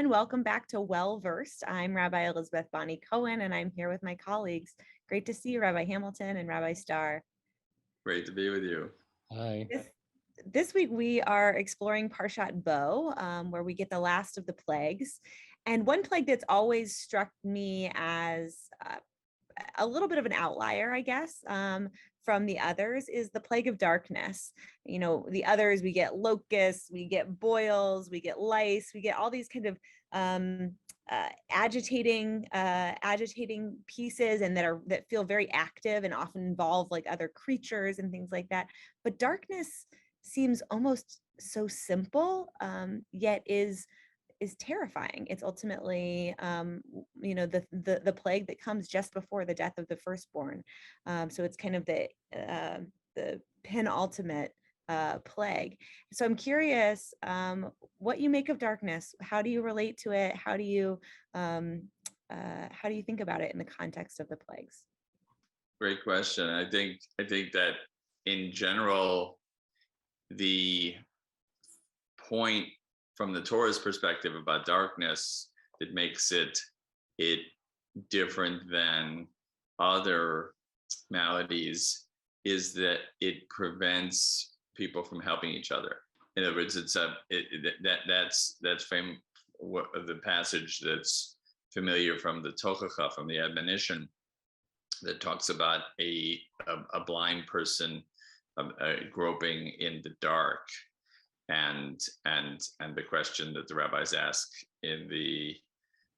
everyone. Welcome back to Well Versed. I'm Rabbi Elizabeth Bonnie Cohen, and I'm here with my colleagues. Great to see you, Rabbi Hamilton and Rabbi Starr. Great to be with you. Hi. This week we are exploring Parshat Bo, where we get the last of the plagues. And one plague that's always struck me as a little bit of an outlier, I guess, from the others is the plague of darkness. You know, the others, we get locusts, we get boils, we get lice, we get all these kind of agitating pieces, and that feel very active and often involve like other creatures and things like that. But darkness seems almost so simple, yet is terrifying. It's ultimately, the plague that comes just before the death of the firstborn. So it's kind of the penultimate plague. So I'm curious what you make of darkness. How do you relate to it? How do you think about it in the context of the plagues? Great question. I think that in general, the point from the Torah's perspective about darkness that makes it different than other maladies is that it prevents people from helping each other. In other words, that's the passage that's familiar from the Tochacha, from the admonition, that talks about a blind person groping in the dark. And the question that the rabbis ask in the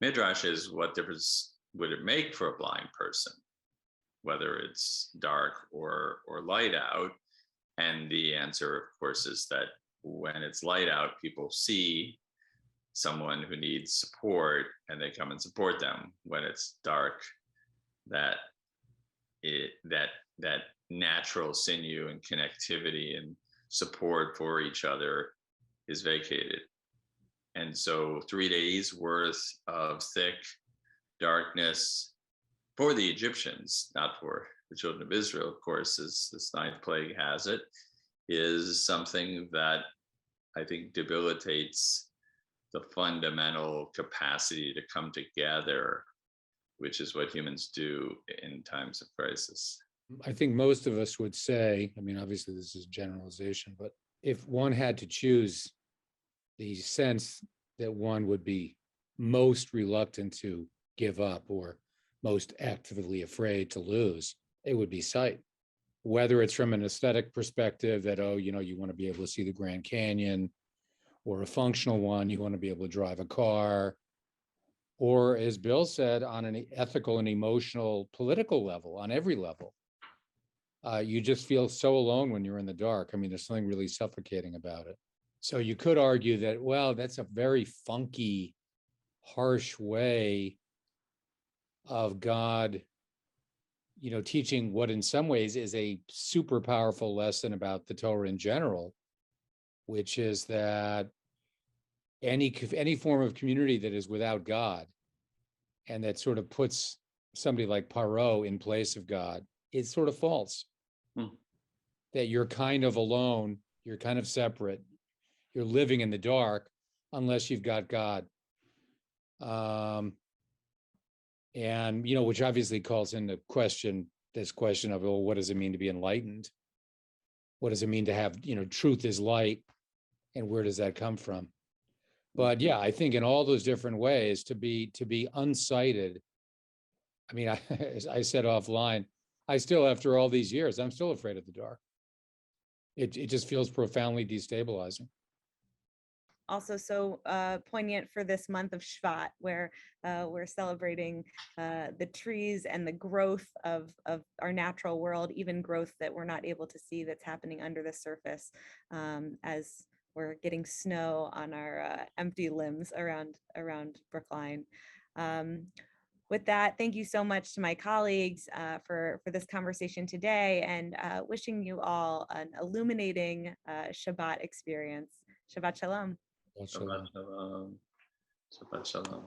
Midrash is, what difference would it make for a blind person, whether it's dark or light out? And the answer, of course, is that when it's light out, people see someone who needs support and they come and support them. When it's dark, that natural sinew and connectivity and support for each other is vacated. And so 3 days worth of thick darkness for the Egyptians, not for the children of Israel, of course, as this ninth plague has it, is something that I think debilitates the fundamental capacity to come together, which is what humans do in times of crisis. I think most of us would say, I mean, obviously this is generalization, but if one had to choose the sense that one would be most reluctant to give up or most actively afraid to lose, it would be sight. Whether it's from an aesthetic perspective that, you want to be able to see the Grand Canyon, or a functional one, you want to be able to drive a car, or as Bill said, on an ethical and emotional, political level, on every level. You just feel so alone when you're in the dark. I mean, there's something really suffocating about it. So you could argue that, well, that's a very funky, harsh way of God, teaching what in some ways is a super powerful lesson about the Torah in general, which is that any form of community that is without God and that sort of puts somebody like Paro in place of God is sort of false. That you're kind of alone, you're kind of separate, you're living in the dark unless you've got God. And, which obviously calls into question this question of, well, what does it mean to be enlightened? What does it mean to have, truth is light, and where does that come from? But yeah, I think in all those different ways to be unsighted. I mean, as I said offline, I still, after all these years, I'm still afraid of the dark. It just feels profoundly destabilizing. Also so poignant for this month of Shvat, where we're celebrating the trees and the growth of our natural world, even growth that we're not able to see that's happening under the surface, as we're getting snow on our empty limbs around Brookline. With that, thank you so much to my colleagues for this conversation today, and wishing you all an illuminating Shabbat experience. Shabbat Shalom. Shabbat Shalom. Shabbat Shalom.